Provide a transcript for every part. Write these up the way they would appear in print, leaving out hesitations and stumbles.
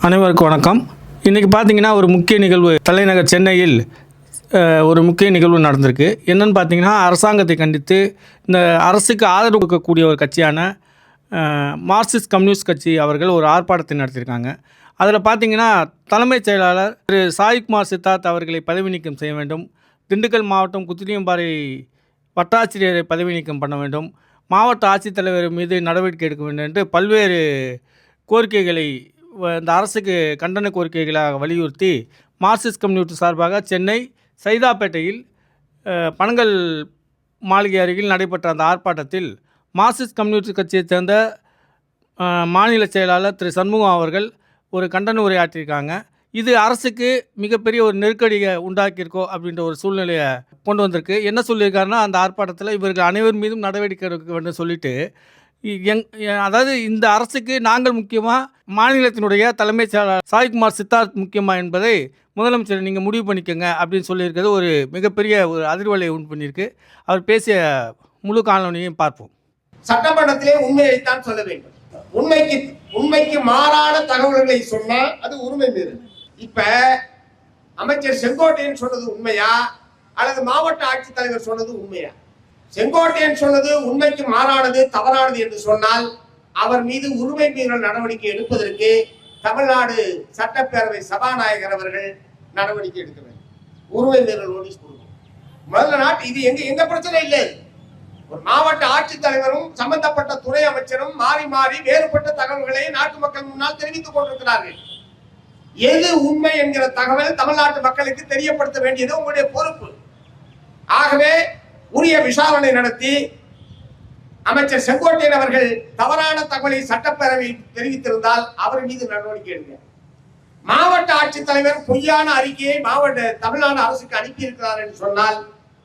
அனைவருக்கும் வணக்கம். இன்றைக்கி பார்த்தீங்கன்னா ஒரு முக்கிய நிகழ்வு தலைநகர் சென்னையில் ஒரு முக்கிய நிகழ்வு நடந்திருக்கு. என்னென்னு பார்த்தீங்கன்னா, அரசாங்கத்தை கண்டித்து இந்த அரசுக்கு ஆதரவு கொடுக்கக்கூடிய ஒரு கட்சியான மார்க்சிஸ்ட் கம்யூனிஸ்ட் கட்சி அவர்கள் ஒரு ஆர்ப்பாட்டத்தை நடத்தியிருக்காங்க. அதில் பார்த்தீங்கன்னா, தலைமைச் செயலாளர் திரு சாய்குமார் சித்தார்த் அவர்களை பதவி நீக்கம் செய்ய வேண்டும், திண்டுக்கல் மாவட்டம் குத்திலியம்பாறை வட்டாட்சியரை பதவி நீக்கம் பண்ண வேண்டும், மாவட்ட ஆட்சித்தலைவர் மீது நடவடிக்கை எடுக்க வேண்டும் என்று பல்வேறு கோரிக்கைகளை இந்த அரசுக்கு கண்டன கோரிக்கைகளாக வலியுறுத்தி மார்க்சிஸ்ட் கம்யூனிஸ்ட் சார்பாக சென்னை சைதாப்பேட்டையில் பனங்கல் மாளிகை அருகில் நடைபெற்ற அந்த ஆர்ப்பாட்டத்தில் மார்க்சிஸ்ட் கம்யூனிஸ்ட் கட்சியைச் சேர்ந்த மாநில செயலாளர் திரு சண்முகம் அவர்கள் ஒரு கண்டன உரையாற்றியிருக்காங்க. இது அரசுக்கு மிகப்பெரிய ஒரு நெருக்கடியை உண்டாக்கியிருக்கோ அப்படின்ற ஒரு சூழ்நிலையை கொண்டு வந்திருக்கு. என்ன சொல்லியிருக்காருன்னா, அந்த ஆர்ப்பாட்டத்தில் இவர்கள் அனைவர் மீதும் நடவடிக்கை எடுக்க வேண்டும் சொல்லிட்டு, அதாவது இந்த அரசுக்கு நாங்கள் முக்கியமா, மாநிலத்தினுடைய தலைமைச் செயலாளர் சாய்குமார் சித்தார்த் முக்கியமா என்பதை முதலமைச்சர் நீங்கள் முடிவு பண்ணிக்கோங்க அப்படின்னு சொல்லியிருக்கிறது ஒரு மிகப்பெரிய ஒரு அதிர்வலையை உண்டு பண்ணியிருக்கு. அவர் பேசிய முழு காணொலியையும் பார்ப்போம். சட்டமன்றத்திலே உண்மையைத்தான் சொல்ல வேண்டும். உண்மைக்கு மாறான தகவல்களை சொன்னா அது உரிமை மீறல். இப்ப அமைச்சர் செங்கோட்டையன் சொன்னது உண்மையா அல்லது மாவட்ட ஆட்சித்தலைவர் சொன்னது உண்மையா? செங்கோட்டையன் சொன்னது உண்மைக்கு மாறானது, தவறானது என்று சொன்னால் அவர் மீது உரிமை மீறல் நடவடிக்கை எடுப்பதற்கு தமிழ்நாடு சட்டப்பேரவை சபாநாயகர் அவர்கள் நடவடிக்கை எடுக்க வேண்டும். உரிமை மீறல் நோட்டீஸ் கொடுக்கும். முதல்ல நாட்டு இது எங்க பிரச்சனை இல்லை. ஒரு மாவட்ட ஆட்சித்தலைவரும் சம்பந்தப்பட்ட துறை அமைச்சரும் மாறி மாறி வேறுபட்ட தகவல்களை நாட்டு மக்கள் முன்னால் தெரிவித்துக் கொண்டிருக்கிறார்கள். எது உண்மை என்கிற தகவல் தமிழ்நாட்டு மக்களுக்கு தெரியப்படுத்த வேண்டியது உங்களுடைய பொறுப்பு. ஆகவே உரிய விசாரணை நடத்தி அமைச்சர் செங்கோட்டையன் அவர்கள் தவறான தகவலை சட்டப்பேரவையில் தெரிவித்திருந்தால் அவர் மீது நடவடிக்கை எடுங்க. மாவட்ட ஆட்சித்தலைவர் பொய்யான அறிக்கையை தமிழ்நாடு அரசுக்கு அனுப்பி இருக்கிறார் என்று சொன்னால்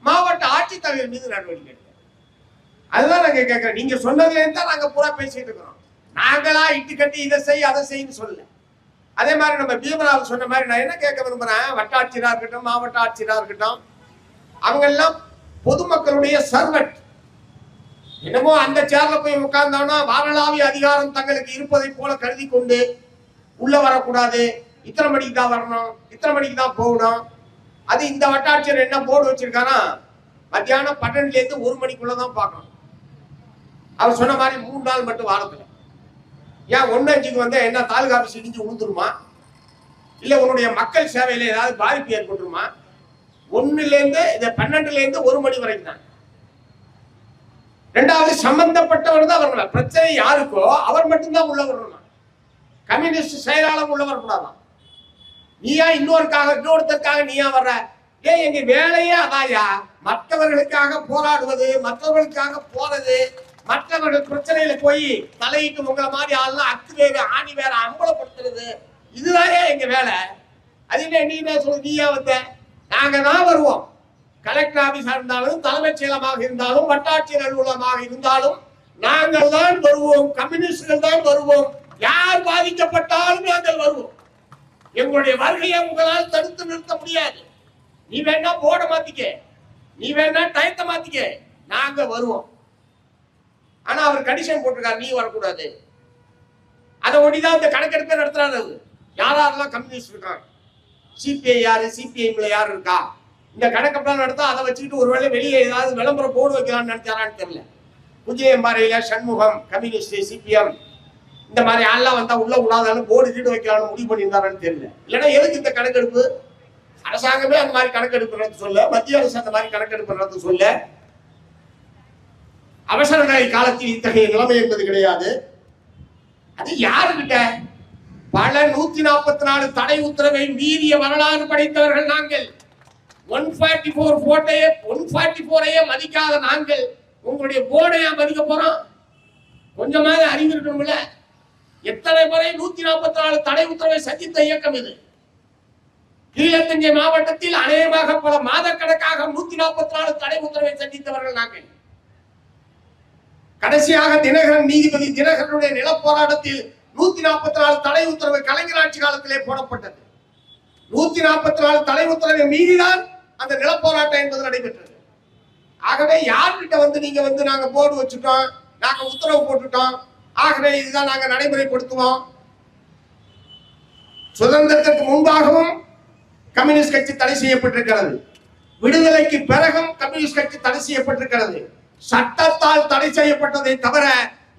மாவட்ட ஆட்சித்தலைவர் மீது நடவடிக்கை எடுங்க. அதுதான் நாங்க கேட்கிறோம். நீங்க சொன்னதுல இருந்தா நாங்க பூரா பேசிட்டு இருக்கிறோம். நாங்களா இட்டு கட்டி இதை செய் அதை செய்யு சொல்லல. அதே மாதிரி நம்ம பீமராவ் சொன்ன மாதிரி நான் என்ன கேட்க விரும்புறேன், வட்டாட்சியரா இருக்கட்டும் மாவட்ட ஆட்சியரா இருக்கட்டும், அவங்க எல்லாம் பொதுமக்களுடைய சர்வெண்ட். என்னமோ அந்த சேர்ல போய் உட்கார்ந்தோம்னா வானளாவிய அதிகாரம் தங்களுக்கு இருப்பதை போல கருதி கொண்டு உள்ள வரக்கூடாது, இத்தனை மணிக்கு தான் வரணும், இத்தனை மணிக்கு தான் போகணும். அது இந்த வட்டாட்சியர் என்ன போர்டு வச்சிருக்காரா, மத்தியானம் 12ல இருந்து 1 மணிக்குள்ளதான் பார்க்கணும். அவர் சொன்ன மாதிரி 3 நாள் மட்டும் வாரத்துல. ஏன் 1:05க்கு வந்தா என்ன தாலுகா ஆபீஸ் இடிஞ்சு விழுந்துருமா? இல்ல உன்னுடைய மக்கள் சேவையில ஏதாவது பாதிப்பு ஏற்பட்டுருமா? 12ல இருந்து 1 மணி வரைக்கும் தான். ரெண்டாவது, சம்பந்தப்பட்டவர் தான் வரணும். பிரச்சனை யாருக்கோ அவர் மட்டும்தான் உள்ள வரணும். கம்யூனிஸ்ட் செயலாளர் உள்ள வரக்கூடாதான். நீயா இன்னொருத்தருக்காக நீயா வர்ற? எங்க வேலையே அதாயா, மற்றவர்களுக்காக போராடுவது, மற்றவர்களுக்காக போறது, மற்றவர்கள் பிரச்சனையில போய் தலையிட்டு உங்களை மாதிரி ஆள்லாம் அக்கு வேறு ஆணி வேற அம்பலப்படுத்துறது, இதுதான் எங்க வேலை. அது என்ன நீ சொல்ல, நீயா வந்த? நாங்க தான் வருவோம். கலெக்டர் ஆபீஸா இருந்தாலும், தலைமைச் செயலமாக இருந்தாலும், வட்டாட்சியர் அலுவலகமாக இருந்தாலும் நாங்கள் தான் வருவோம். கம்யூனிஸ்டுகள் தான் வருவோம். யார் பாதிக்கப்பட்டாலும் நாங்கள் வருவோம். எங்களுடைய வருகையை உங்களால் தடுத்து நிறுத்த முடியாது. நீ வேணா போர்டை மாத்திக்க, நீ வேணா டயத்தை மாத்திக்க, நாங்க வருவோம். ஆனா அவர் கண்டிஷன் போட்டிருக்காரு, நீ வரக்கூடாது. அதை ஒட்டிதான் இந்த கணக்கெடுப்பே நடத்துறாரு. யாரெல்லாம் கம்யூனிஸ்ட் இருக்காங்க, சிபிஐ யாரு, சிபிஐ யாரு இருக்கா, இந்த கணக்கெடுப்பு நடத்தா அதை வச்சுக்கிட்டு ஒருவேளை வெளியே ஏதாவது விளம்பர போர்டு வைக்கலாம்னு நினைச்சாரான்னு தெரியல. குத்திலியம்பாறையில சண்முகம் கம்யூனிஸ்ட், சிபிஎம் இந்த மாதிரி ஆள்லாம் வந்தா உள்ள விடாதாலும் போர்டு கீடு வைக்கலாம்னு முடிவு பண்ணியிருந்தாரான்னு தெரியல. இல்லைன்னா எதுக்கு இந்த கணக்கெடுப்பு? அரசாங்கமே அந்த மாதிரி கணக்கெடுப்பு நடத்த சொல்ல, மத்திய அரசு அந்த மாதிரி கணக்கெடுப்பு நடத்த சொல்ல. அவசர நிலை காலத்தில் இத்தகைய நிலைமை என்பது கிடையாது. அது யாருக்கிட்ட? பல 144 தடை உத்தரவை மீறிய வரலாறு படைத்தவர்கள் நாங்கள். 144 மதிக்காத நாங்கள் உங்களுடைய போர்டையா மதிக்க போறோம்? கொஞ்சமாவது அறிவு இருக்கணும்ல. எத்தனை முறை 144 தடை உத்தரவை சந்தித்த இயக்கம் இது. கீழத்தஞ்சை மாவட்டத்தில் அநேகமாக பல மாத கணக்காக 144 தடை உத்தரவை சந்தித்தவர்கள் நாங்கள். கடைசியாக நீதிபதி தினகரனுடைய நில போராட்டத்தில் 144 தடை உத்தரவு கலைஞர் ஆட்சி காலத்திலே போடப்பட்டது. 144 தடை உத்தரவை மீறிதான் அந்த நில போராட்டம் என்பது நடைபெற்றது. ஆகவே யார்கிட்ட நீங்க நாங்க போர்டு வச்சுட்டோம், நாங்க உத்தரவு போட்டுட்டோம், ஆகவே இதுதான் நாங்க நடைமுறைப்படுத்துவோம். சுதந்திரத்திற்கு முன்பாகவும் கம்யூனிஸ்ட் கட்சி தடை செய்யப்பட்டிருக்கிறது. விடுதலைக்கு பிறகும் கம்யூனிஸ்ட் கட்சி தடை செய்யப்பட்டிருக்கிறது. சட்டத்தால் தடை செய்யப்பட்டதை தவிர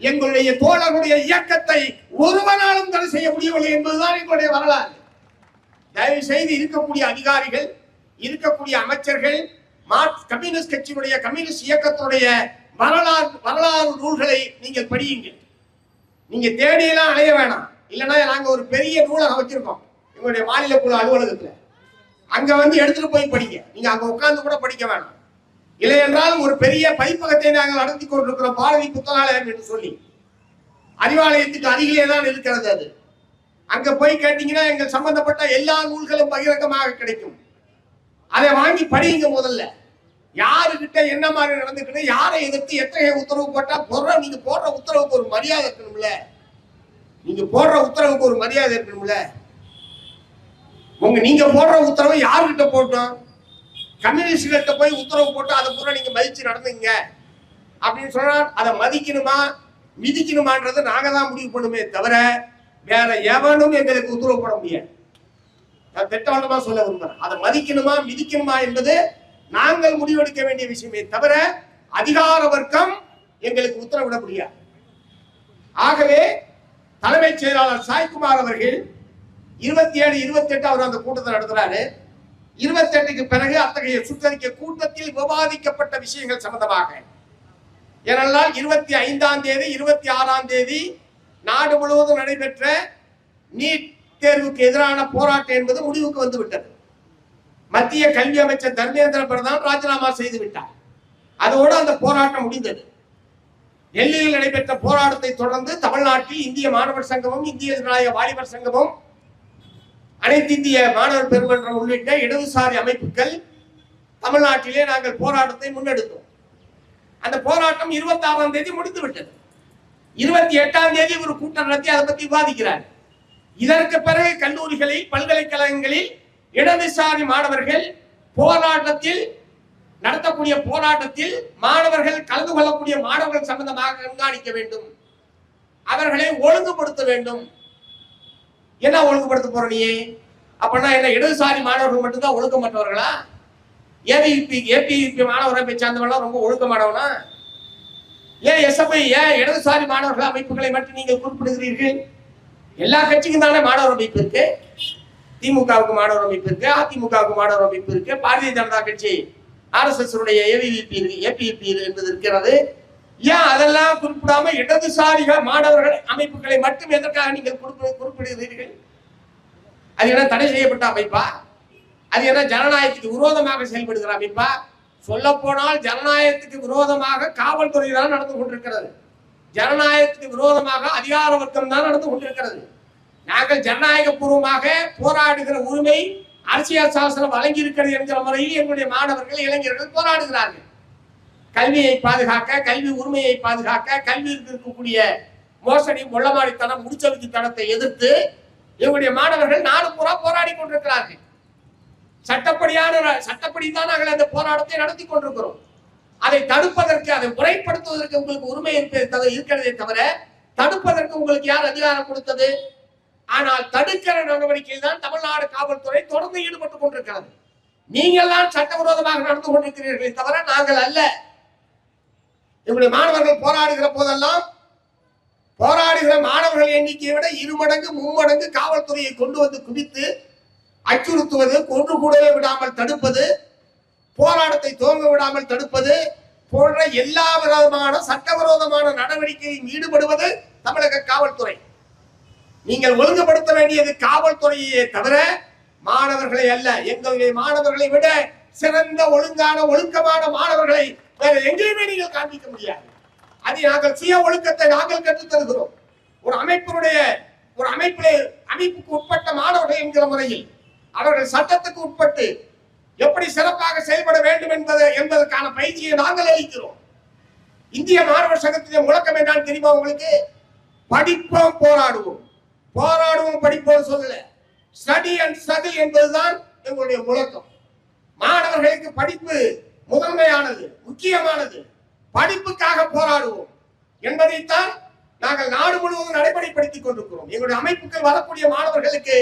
எங்களுடைய தோழர்களுடைய இயக்கத்தை ஒருவனாலும் தடை செய்ய முடியவில்லை என்பதுதான் எங்களுடைய வரலாறு. தயவு செய்து இருக்கக்கூடிய அதிகாரிகள், இருக்கக்கூடிய அமைச்சர்கள், கம்யூனிஸ்ட் கட்சியினுடைய கம்யூனிஸ்ட் இயக்கத்துடைய வரலாறு நூல்களை நீங்கள் படியுங்கள். நீங்க தேடியெல்லாம் அலைய வேணாம். இல்லைன்னா நாங்க ஒரு பெரிய நூலகம் வச்சிருக்கோம் எங்களுடைய மாநில குழு அலுவலகத்துல. அங்க வந்து எடுத்துட்டு போய் படிங்க. நீங்க அங்க உட்கார்ந்து கூட படிக்க வேணாம். இல்லை என்றால் ஒரு பெரிய பதிப்பகத்தை நாங்கள் நடத்தி கொண்டிருக்கிறோம், பாரதி புத்தகாலயம் என்று சொல்லி. அறிவாலயத்துக்கு அருகிலே தான் இருக்கிறது அது. அங்க போய் கேட்டீங்கன்னா எங்கள் சம்பந்தப்பட்ட எல்லா நூல்களும் பகிரங்கமாக கிடைக்கும். அதை வாங்கி படிங்க. முதல்ல யாருக்கிட்ட என்ன மாதிரி நடந்துக்கணும், யாரை எதிர்த்து எத்தகைய உத்தரவு போட்டா நீங்க போடுற உத்தரவுக்கு ஒரு மரியாதை இருக்கணும்ல. நீங்க போடுற உத்தரவுக்கு ஒரு மரியாதை இருக்கணும்ல. நீங்க போடுற உத்தரவு யாருக்கிட்ட போட்டோம்? கம்யூனிஸ்ட்கிட்ட போய் உத்தரவு போட்டு அதை பூரா நீங்க மதிச்சு நடந்துங்க அப்படின்னு சொன்னா அதை மதிக்கணுமா மிதிக்கணுமான்றது நாங்க தான் முடிவு பண்ணுமே தவிர வேற எவனும் எங்களுக்கு உத்தரவு போட முடியாது. நான் திட்டவட்டமா சொல்ல விரும்புறேன். அதை மதிக்கணுமா மிதிக்கணுமா என்பது நாங்கள் முடிவெடுக்க வேண்டிய விஷயமே தவிர அதிகார வர்க்கம் எங்களுக்கு உத்தரவிட முடியாது. ஆகவே தலைமைச் செயலாளர் சாய்குமார் அவர்கள் 27, 28 அவர் அந்த கூட்டத்தை நடத்துறாரு. 28க்கு பிறகு அத்தகைய சுற்றறிக்கை கூட்டத்தில் விவாதிக்கப்பட்ட விஷயங்கள் சம்பந்தமாக, ஏனென்றால் 25ஆம் தேதி 26ஆம் தேதி நாடு முழுவதும் நடைபெற்ற நீட் தேர்வுக்கு எதிரான போராட்டம் என்பது முடிவுக்கு வந்துவிட்டது. மத்திய கல்வி அமைச்சர் தர்மேந்திர பிரதான் ராஜினாமா செய்து விட்டார். அதோடு அந்த போராட்டம் முடிந்தது. டெல்லியில் நடைபெற்ற போராட்டத்தை தொடர்ந்து தமிழ்நாட்டில் இந்திய மாணவர் சங்கமும் இந்திய ஜனநாயக வாலிபர் சங்கமும் அனைத்து இந்திய மாணவர் பெருமன்றம் உள்ளிட்ட இடதுசாரி அமைப்புகள் தமிழ்நாட்டிலே நாங்கள் போராட்டத்தை முன்னெடுத்தோம். அந்த போராட்டம் 26ஆம் தேதி முடிந்து விட்டது. 28ஆம் தேதி ஒரு கூட்டம் நடத்தி அதை பற்றி விவாதிக்கிறார். இதற்கு பிறகு கல்லூரிகளில் பல்கலைக்கழகங்களில் இடதுசாரி மாணவர்கள் போராட்டத்தில் நடத்தக்கூடிய போராட்டத்தில் மாணவர்கள் கலந்து கொள்ளக்கூடிய மாணவர்கள் சம்பந்தமாக கண்காணிக்க வேண்டும், அவர்களை ஒழுங்குபடுத்த வேண்டும். என்ன ஒழுங்குபடுத்த போற நீ? அப்படின்னா என்ன இடதுசாரி மாணவர்கள் மட்டும்தான் ஒழுக்கமற்றவர்களா? ஏபிவிபி மாணவர் அமைப்பை சார்ந்தவர்களா ரொம்ப ஒழுக்கமானவனா? ஏன் எஸ்எஃப்ஐ ஏன் இடதுசாரி மாணவர்கள் அமைப்புகளை மட்டும் நீங்கள் குறிப்பிடுகிறீர்கள்? எல்லா கட்சிக்கும் தானே மாணவர் அமைப்பு இருக்கு. திமுகவுக்கு மாணவர் அமைப்பு இருக்கு, அதிமுகவுக்கு மாணவர் அமைப்பு இருக்கு, பாரதிய ஜனதா கட்சி RSS ஏபிவிபி என்பது இருக்கிறது. ஏன் அதெல்லாம் குறிப்பிடாம இடதுசாரிகள் மாணவர்கள் அமைப்புகளை மட்டும் எதற்காக நீங்கள் குறிப்பிடுகிறீர்கள்? அது என்ன தடை செய்யப்பட்ட அமைப்பா? அது என்ன ஜனநாயகத்துக்கு விரோதமாக செயல்படுகிற அமைப்பா? சொல்ல போனால் ஜனநாயகத்துக்கு விரோதமாக காவல்துறை தான் நடந்து கொண்டிருக்கிறது. ஜனநாயகத்துக்கு விரோதமாக அதிகார வர்க்கம் தான் நடந்து கொண்டிருக்கிறது. நாங்கள் ஜனநாயக பூர்வமாக போராடுகிற உரிமை அரசியல் சாசனம் வழங்கி இருக்கிறது என்கிற முறையில் எங்களுடைய மாணவர்கள் இளைஞர்கள் போராடுகிறார்கள். கல்வியை பாதுகாக்க, கல்வி உரிமையை பாதுகாக்க, கல்வியில் இருக்கக்கூடிய மோசடி மொள்ளமாடித்தனம் முடிச்சவித்தனத்தை எதிர்த்து எங்களுடைய மாணவர்கள் நாடு பூரா போராடி கொண்டிருக்கிறார்கள். சட்டப்படி தான் நாங்கள் அந்த போராட்டத்தை நடத்தி கொண்டிருக்கிறோம். அதை தடுப்பதற்கு, அதை முறைப்படுத்துவதற்கு உங்களுக்கு உரிமை இருக்கிறதே தவிர தடுப்பதற்கு உங்களுக்கு யார் அதிகாரம் கொடுத்தது? ஆனால் தடுக்கிற நடவடிக்கையில் தான் தமிழ்நாடு காவல்துறை தொடர்ந்து ஈடுபட்டுக் கொண்டிருக்கிறது. நீங்கள் தான் சட்டவிரோதமாக நடந்து கொண்டிருக்கிறீர்களே தவிர நாங்கள் அல்ல. எங்களுடைய மாணவர்கள் போராடுகிற போதெல்லாம் போராடுகிற மாணவர்கள் எண்ணிக்கையை விட 2 மடங்கு 3 மடங்கு காவல்துறையை கொண்டு வந்து குவித்து அச்சுறுத்துவது, கொன்று கூடவே விடாமல் தடுப்பது, போராட்டத்தை துவங்க விடாமல் தடுப்பது போன்ற எல்லா விதமான சட்டவிரோதமான நடவடிக்கையில் ஈடுபடுவது தமிழக காவல்துறை. நீங்கள் ஒழுங்குபடுத்த வேண்டியது காவல்துறையே தவிர மாணவர்களை அல்ல. எங்களுடைய மாணவர்களை விட சிறந்த ஒழுங்கான ஒழுக்கமான மாணவர்களை வேற எங்கேயுமே நீங்கள் காண்பிக்க முடியாது. அதை நாங்கள் சுய ஒழுக்கத்தை நாங்கள் கற்றுத் தருகிறோம். ஒரு அமைப்புக்கு உட்பட்ட மாணவர்கள் என்கிற முறையில் அவர்கள் சட்டத்துக்கு உட்பட்டு எப்படி சிறப்பாக செயல்பட வேண்டும் என்பதற்கான பயிற்சியை நாங்கள் அளிக்கிறோம். இந்திய மாணவர் சங்கத்தின் முழக்கம் என்னன்னு தெரியுமா உங்களுக்கு? படிப்போம் போராடுவோம், போராடுவோம் படிப்போம் சொல்லல, ஸ்டடி அண்ட் ஸ்ட்ரகிள் என்பதுதான் எங்களுடைய முழக்கம். மாணவர்களுக்கு படிப்பு முதன்மையானது, முக்கியமானது. படிப்புக்காக போராடுவோம் என்பதைத்தான் நாங்கள் நாடு முழுவதும் நடைமுறைப்படுத்திக் கொண்டிருக்கிறோம். எங்களுடைய அமைப்புகள் வரக்கூடிய மாணவர்களுக்கு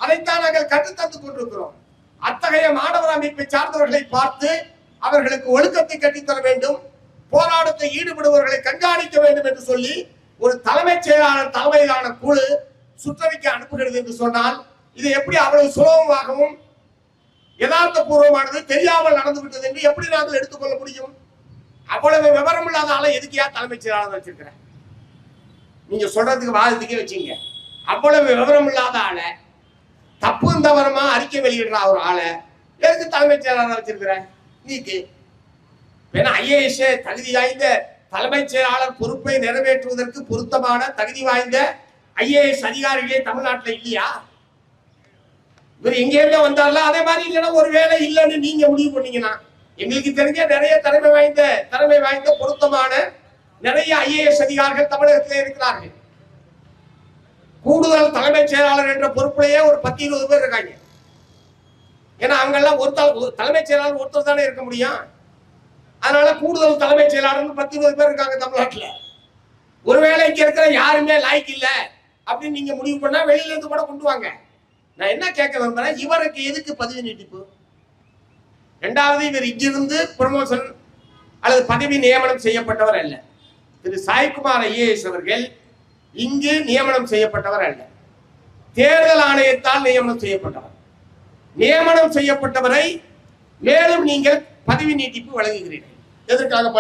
அதைத்தான் நாங்கள் கற்றுத்தந்து கொண்டிருக்கிறோம். அத்தகைய மாணவர் அமைப்பை சார்ந்தவர்களை பார்த்து அவர்களுக்கு ஒழுக்கத்தை கட்டித்தர வேண்டும், போராட்டத்தை ஈடுபடுபவர்களை கண்காணிக்க வேண்டும் என்று சொல்லி ஒரு தலைமைச் செயலாளர் தலைமையிலான குழு சுற்றறிக்கை அனுப்புகிறது என்று சொன்னால் இது எப்படி அவ்வளவு சுலபமாகவும் யதார்த்த பூர்வமானது தெரியாமல் நடந்துவிட்டது என்று எப்படி நாங்கள் எடுத்துக்கொள்ள முடியும்? அவ்வளவு விவரம் இல்லாத ஆளை எதுக்கியா தலைமைச் செயலாளர் வச்சிருக்கிறேன்? நீங்க சொல்றதுக்கு வாதத்துக்கே வச்சீங்க. அவ்வளவு விவரம் இல்லாத ஆளை, தப்பும் தவறமா அறிக்கை வெளியிடுற ஒரு ஆளை எதுக்கு தலைமைச் செயலாளர் வச்சிருக்கிறேன்? நீக்கு ஏன்னா ஐஏஎஸ் தகுதி வாய்ந்த தலைமைச் செயலாளர் பொறுப்பை நிறைவேற்றுவதற்கு பொருத்தமான தகுதி வாய்ந்த ஐஏஎஸ் அதிகாரிகளே தமிழ்நாட்டில் இல்லையா? இவர் எங்கேயுமே வந்தார்ல, அதே மாதிரி இல்லைன்னா ஒரு வேலை இல்லைன்னு நீங்க முடிவு பண்ணீங்கன்னா, எங்களுக்கு தெரிஞ்ச நிறைய திறமை வாய்ந்த பொருத்தமான நிறைய ஐஏஎஸ் அதிகாரிகள் தமிழகத்திலே இருக்கிறார்கள். கூடுதல் தலைமைச் செயலாளர் என்ற பொறுப்பிலேயே ஒரு 10-20 பேர் இருக்காங்க. ஏன்னா அங்கெல்லாம் ஒரு தலைமைச் செயலாளர் ஒருத்தர் தானே இருக்க முடியும். அதனால கூடுதல் தலைமைச் செயலாளர் 10-20 பேர் இருக்காங்க தமிழ்நாட்டில். ஒருவேளை இங்க இருக்கிற யாருமே லாய்க்கு இல்லை அப்படின்னு நீங்க முடிவு பண்ணா வெளியில இருந்து கூட கொண்டு வாங்க. நான் என்ன கேட்க விரும்புறேன், இவருக்கு எதுக்கு பதவி நீட்டிப்பு? இரண்டாவது, இவர் இங்கிருந்து ப்ரமோஷன் அல்லது பதவி நியமனம் செய்யப்பட்டவர் அல்ல. திரு சாய்குமார் ஐஏஎஸ் அவர்கள் இங்கு நியமனம் செய்யப்பட்டவர் அல்ல, தேர்தல் ஆணையத்தால் நியமனம் செய்யப்பட்டவர். நியமனம் செய்யப்பட்டவரை மேலும் நீங்கள் பதவி நீட்டிப்பு வழங்குகிறீர்கள். எதற்காக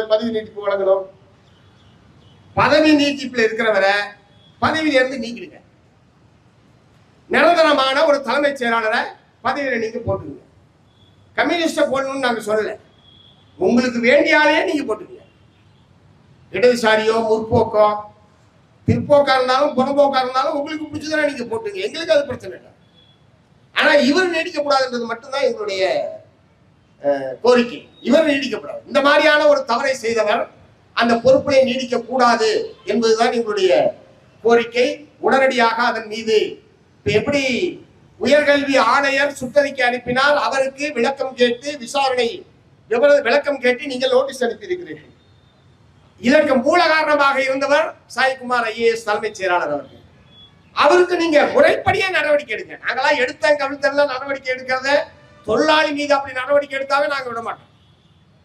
பதவி நீட்டிப்பு வழங்கணும்? பதவி நீட்டிப்பில் இருக்கிறவரை பதவியிலிருந்து நீக்கிடுங்க. நிரந்தரமான ஒரு தலைமைச் செயலாளரை பதவியில நீங்க போட்டுங்க. கம்யூனிஸ்ட போடணும்னு நாங்க சொல்லல, உங்களுக்கு வேண்டியாலே நீங்க போட்டுங்க. இடதுசாரியோ முற்போக்கோ பிற்போக்கா இருந்தாலும் புறம்போக்கா இருந்தாலும் உங்களுக்கு பிடிச்சதுனா நீங்க போட்டுங்க, எங்களுக்கு அது பிரச்சனை இல்லை. ஆனா இவர் நீடிக்கக்கூடாதுன்றது மட்டும்தான் எங்களுடைய கோரிக்கை. இவர் நீடிக்கப்படாது. இந்த மாதிரியான ஒரு தவறை செய்தவர் அந்த பொறுப்பினை நீடிக்க கூடாது என்பதுதான் எங்களுடைய கோரிக்கை. உடனடியாக அதன் மீது எப்படி உயர்கல்வி ஆணையர் சுற்றறிக்கை அனுப்பினார், அவருக்கு விளக்கம் கேட்டு விசாரணை விளக்கம் கேட்டு நீங்கள் நோட்டீஸ் அனுப்பியிருக்கிறீர்கள். இதற்கு மூல காரணமாக இருந்தவர் சாய்குமார் ஐஏஎஸ் தலைமைச் செயலாளர் அவர்கள். அவருக்கு நீங்க முறைப்படியே நடவடிக்கை எடுங்க. நாங்களாம் எடுத்த கவிழ்த்தெல்லாம் நடவடிக்கை எடுக்கிறத தொழிலாளி மீது அப்படி நடவடிக்கை எடுத்தாவே நாங்க விட மாட்டோம்,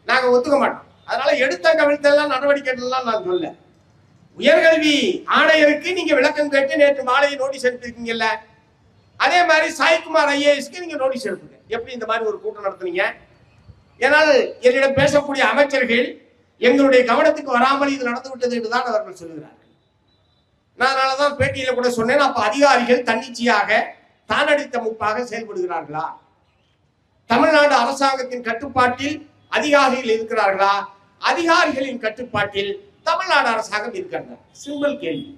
நாங்க ஒத்துக்க மாட்டோம். அதனால எடுத்த கவிழ்த்தெல்லாம் நடவடிக்கை எடுக்கலாம் நான் சொல்ல. உயர்கல்வி ஆணையருக்கு நீங்க விளக்கம் கேட்டு நேற்று மாலையை நோட்டீஸ் அனுப்பியிருக்கீங்கல்ல, அதே மாதிரி சாய்குமார் ஐஏஎஸ்க்கு நீங்க நோட்டீஸ் அனுப்புங்க. எப்படி இந்த மாதிரி ஒரு கூட்டம் நடத்துனீங்க? ஏன்னால் என்னிடம் பேசக்கூடிய அமைச்சர்கள் எங்களுடைய கவனத்துக்கு வராமல் இது நடந்து விட்டது என்றுதான் அவர்கள் சொல்லுகிறார்கள். நான் அதனாலதான் பேட்டியில கூட சொன்னேன், அப்ப அதிகாரிகள் தன்னிச்சையாக தானடித்த முப்பாக செயல்படுகிறார்களா? தமிழ்நாடு அரசாங்கத்தின் கட்டுப்பாட்டில் அதிகாரிகள் இருக்கிறார்களா? அதிகாரிகளின் கட்டுப்பாட்டில் தமிழ்நாடு அரசாங்கம் இருக்கிறாங்க. சிம்பிள் கேள்வி.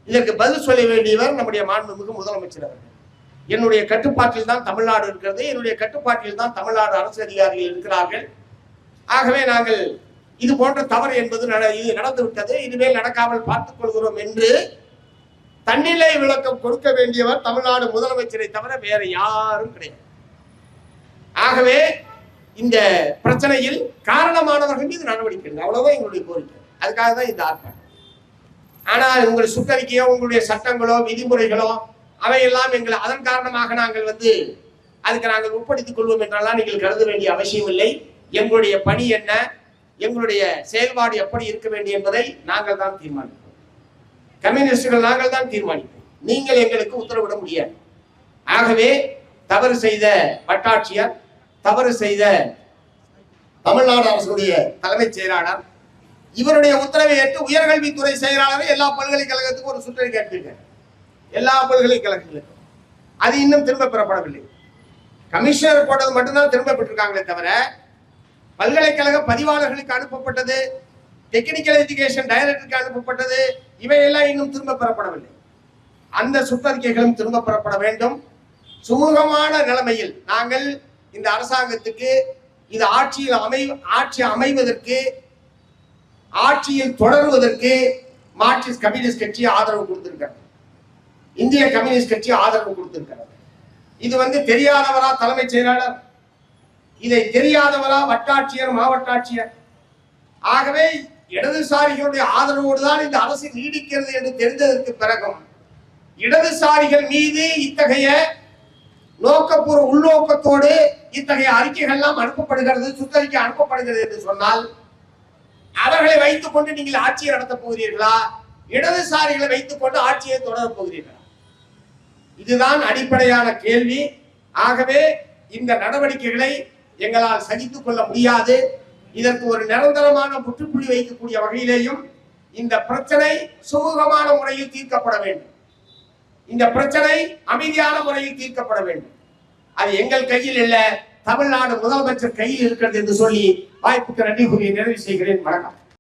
இதற்கு பதில் சொல்ல வேண்டியவர் நம்முடைய மாண்புமிகு முதலமைச்சர் அவர்கள். என்னுடைய கட்டுப்பாட்டில் தான் தமிழ்நாடு இருக்கிறது, என்னுடைய கட்டுப்பாட்டில் தான் தமிழ்நாடு அரசு அதிகாரிகள் இருக்கிறார்கள். ஆகவே நாங்கள் இது போன்ற தவறு என்பது இது நடந்து விட்டது, இனிமேல் நடக்காமல் பார்த்துக் கொள்கிறோம் என்று தன்னிலை விளக்கம் கொடுக்க வேண்டியவர் தமிழ்நாடு முதலமைச்சரை தவிர வேற யாரும் கிடையாது. ஆகவே இந்த பிரச்சனையில் காரணமானவர்கள் மீது நடவடிக்கை எடுங்க, அவ்வளவுதான் எங்களுடைய கோரிக்கை. அதுக்காக தான் இந்த ஆர்ப்பாட்டம். ஆனால் உங்களுடைய சுற்றறிக்கையோ உங்களுடைய சட்டங்களோ விதிமுறைகளோ அவையெல்லாம் எங்களை அதன் காரணமாக நாங்கள் அதுக்கு நாங்கள் உட்படுத்திக் கொள்வோம் என்றெல்லாம் நீங்கள் கருத வேண்டிய அவசியம் இல்லை. எங்களுடைய பணி என்ன, எங்களுடைய செயல்பாடு எப்படி இருக்க வேண்டும் என்பதை நாங்கள் தான் தீர்மானிப்போம். கம்யூனிஸ்டுகள் நாங்கள் தான் தீர்மானிப்போம், நீங்கள் எங்களுக்கு உத்தரவிட முடியாது. ஆகவே தவறு செய்த வட்டாட்சியர், தவறு செய்த தமிழ்நாடு அரசுடைய தலைமைச் செயலாளர், இவருடைய உத்தரவை ஏற்று உயர்கல்வித்துறை செயலாளரை எல்லா பல்கலைக்கழகத்துக்கும் ஒரு சுற்றறிக்கை அனுப்பியிருக்காங்க. எல்லா பல்கலைக்கழகங்களுக்கும் அது இன்னும் திரும்ப பெறப்படவில்லை. கமிஷனர் போட்டது மட்டும்தான் திரும்ப பெற்றிருக்காங்களே தவிர பல்கலைக்கழக பதிவாளர்களுக்கு அனுப்பப்பட்டது, டெக்னிக்கல் எஜுகேஷன் டைரக்டருக்கு அனுப்பப்பட்டது, இவையெல்லாம் இன்னும் திரும்ப பெறப்படவில்லை. அந்த சுற்றறிக்கைகளும் திரும்ப பெறப்பட வேண்டும். சுமூகமான நிலைமையில் நாங்கள் இந்த அரசாங்கத்துக்கு இது ஆட்சி அமைவதற்கு, ஆட்சியில் தொடர்வதற்கு மார்க்சிஸ்ட் கம்யூனிஸ்ட் கட்சி ஆதரவு கொடுத்திருக்கிறது, இந்திய கம்யூனிஸ்ட் கட்சி ஆதரவு கொடுத்திருக்கிறது. இது தெரியாதவரா தலைமைச் செயலாளர், இதை தெரியாதவரா வட்டாட்சியர், மாவட்டாட்சியர்? ஆகவே இடதுசாரிகளுடைய ஆதரவோடு தான் இந்த அரசு நீடிக்கிறது என்று தெரிந்ததற்கு பிறகும் இடதுசாரிகள் மீது இத்தகைய நோக்கப்பூர்வ உள்நோக்கத்தோடு இத்தகைய அறிக்கைகள் எல்லாம் அனுப்பப்படுகிறது, சுற்றறிக்கை அனுப்பப்படுகிறது என்று சொன்னால் அவர்களை வைத்துக் கொண்டு நீங்கள் ஆட்சியை நடத்தப் போகிறீர்களா, இடதுசாரிகளை வைத்துக் கொண்டு ஆட்சியை தொடரப் போகிறீர்களா? இதுதான் அடிப்படையான கேள்வி. ஆகவே இந்த நடவடிக்கைகளை எங்களால் சகித்துக் கொள்ள முடியாது. இதற்கு ஒரு நிரந்தரமான முற்றுப்புள்ளி வைக்கக்கூடிய வகையிலேயும் இந்த பிரச்சனை சுமூகமான முறையில் தீர்க்கப்பட வேண்டும். இந்த பிரச்சனை அமைதியான முறையில் தீர்க்கப்பட வேண்டும். அது எங்கள் கையில் இல்ல, தமிழ்நாடு முதலமைச்சர் கையில் இருக்கிறது என்று சொல்லி வாய்ப்புக்கு நன்றி கூறி நிறைவு செய்கிறேன். வணக்கம்.